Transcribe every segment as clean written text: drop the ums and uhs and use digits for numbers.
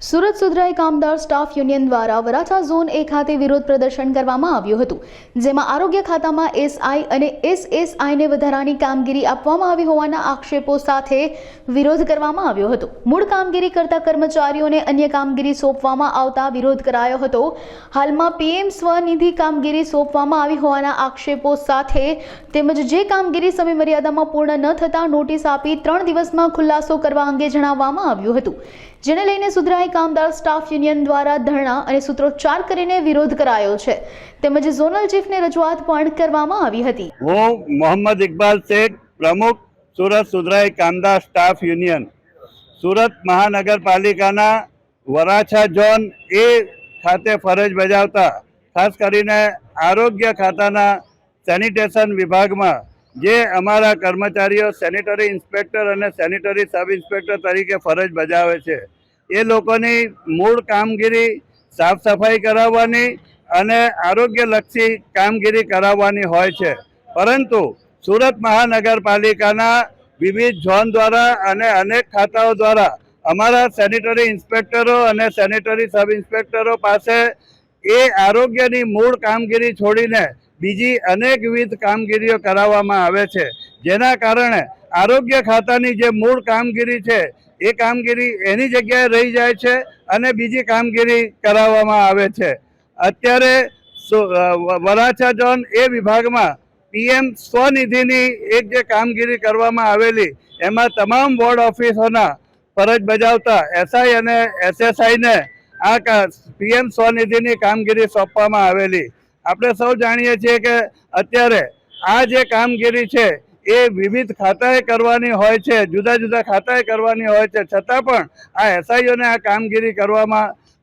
સુરત સુધરાઈ કામદાર staff union દ્વારા Varachha zone એ ખાતે વિરોધ પ્રદર્શન કરવામાં આવ્યું હતું, જેમાં આરોગ્ય ખાતામાં એસઆઈ અને એસએસઆઈને વધારાની કામગીરી આપવામાં આવી હોવાના આક્ષેપો સાથે વિરોધ કરવામાં આવ્યો હતો। મૂળ કામગીરી કરતા કર્મચારીઓને અન્ય કામગીરી સોંપવામાં આવતા વિરોધ કરાયો હતો। હાલમાં પીએમ સ્વનિધિ કામગીરી સોંપવામાં આવી હોવાના આક્ષેપો સાથે તેમજ જે કામગીરી સમયમર્યાદામાં પૂર્ણ ન થતા નોટિસ આપી 3 દિવસમાં ખુલાસો કરવા અંગે જણાવવામાં આવ્યું હતું, જેને લઈને સુધરાઈ કામદાર સ્ટાફ યુનિયન દ્વારા ધરણા અને સૂત્રોચ્ચાર કરીને વિરોધ કરાયો છે, તેમજ ઝોનલ ચીફને રજૂઆત પણ કરવામાં આવી હતી। હું મોહમ્મદ ઇકબાલ શેખ, પ્રમુખ સુરત સુધરાઈ કામદાર સ્ટાફ યુનિયન, સુરત મહાનગરપાલિકાના વરાછા ઝોન એ ખાતે ફરજ બજાવતા ખાસ કરીને આરોગ્ય ખાતાના સેનિટેશન વિભાગમાં જે અમારા કર્મચારીઓ સેનિટરી ઇન્સ્પેક્ટર અને સેનિટરી સબ ઇન્સ્પેક્ટર તરીકે ફરજ બજાવે છે, એ લોકોની મૂળ કામગીરી સાફ સફાઈ કરાવવાની અને આરોગ્યલક્ષી કામગીરી કરાવવાની હોય છે, પરંતુ સુરત મહાનગરપાલિકાના વિવિધ ઝોન દ્વારા અને અનેક ખાતાઓ દ્વારા અમારા સેનિટરી ઇન્સ્પેક્ટરો અને સેનિટરી સબ ઇન્સ્પેક્ટરો પાસે એ આરોગ્યની મૂળ કામગીરી છોડીને બીજી અનેકવિધ કામગીરીઓ કરાવવામાં આવે છે, જેના કારણે આરોગ્ય ખાતાની જે મૂળ કામગીરી છે એ કામગીરી એની જગ્યાએ રહી જાય છે અને બીજી કામગીરી કરાવવામાં આવે છે। અત્યારે વરાછા ઝોન એ વિભાગમાં પીએમ સ્વનિધિની એક જે કામગીરી કરવામાં આવેલી, એમાં તમામ વોર્ડ ઓફિસોના ફરજ બજાવતા એસઆઈ અને એસએસઆઈને આ પીએમ સ્વનિધિની કામગીરી સોંપવામાં આવેલી। આપણે સૌ જાણીએ છીએ કે અત્યારે આ જે કામગીરી છે એ વિવિધ ખાતાએ કરવાની હોય છે, જુદા જુદા ખાતાએ કરવાની હોય છે, છતાં પણ આ એસઆઈઓને આ કામગીરી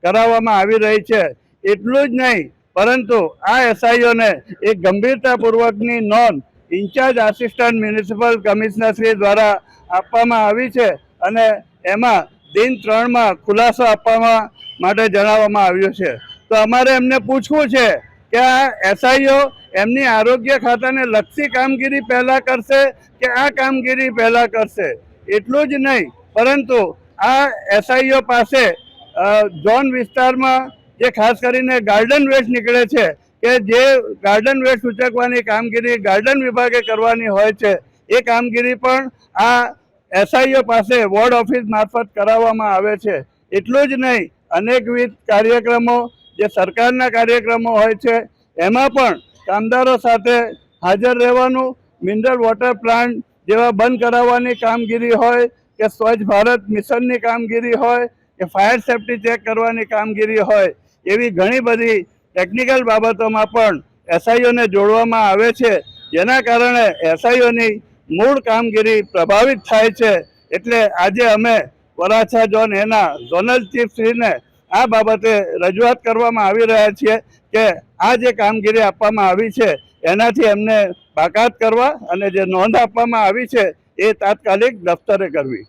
કરાવવામાં આવી રહી છે। એટલું જ નહીં, પરંતુ આ એસઆઈઓને એક ગંભીરતાપૂર્વકની નોંધ ઇન્ચાર્જ આસિસ્ટન્ટ મ્યુનિસિપલ કમિશનરશ્રી દ્વારા આપવામાં આવી છે અને એમાં દિન 3માં ખુલાસો આપવા માટે જણાવવામાં આવ્યું છે। તો અમારે એમને પૂછવું છે કે આ એસઆઈઓ એમની આરોગ્ય ખાતાને લક્ષી કામગીરી પહેલાં કરશે કે આ કામગીરી પહેલાં કરશે? એટલું જ નહીં, પરંતુ આ એસઆઈઓ પાસે ઝોન વિસ્તારમાં જે ખાસ કરીને ગાર્ડન વેસ્ટ નીકળે છે કે જે ગાર્ડન વેસ્ટ ઉચકવાની કામગીરી ગાર્ડન વિભાગે કરવાની હોય છે, એ કામગીરી પણ આ એસઆઈઓ પાસે વોર્ડ ઓફિસ મારફત કરાવવામાં આવે છે। એટલું જ નહીં, અનેકવિધ કાર્યક્રમો જે સરકારના કાર્યક્રમો હોય છે એમાં પણ કામદારો સાથે હાજર રહેવાનું, મિનરલ વોટર પ્લાન્ટ જેવા બંધ કરાવવાની કામગીરી હોય કે સ્વચ્છ ભારત મિશનની કામગીરી હોય કે ફાયર સેફ્ટી ચેક કરવાની કામગીરી હોય, એવી ઘણી બધી ટેકનિકલ બાબતોમાં પણ એસઆઈઓને જોડવામાં આવે છે, જેના કારણે એસઆઈઓની મૂળ કામગીરી પ્રભાવિત થાય છે। એટલે આજે અમે વરાછા ઝોન એના ઝોનલ ચીફશ્રીને આ બાબતે રજૂઆત કરવામાં આવી રહ્યા છીએ કે આ જે કામગીરી આપવામાં આવી છે એનાથી એમને બાકાત કરવા અને જે નોંધ આપવામાં આવી છે એ તાત્કાલિક દફતરે કરવી।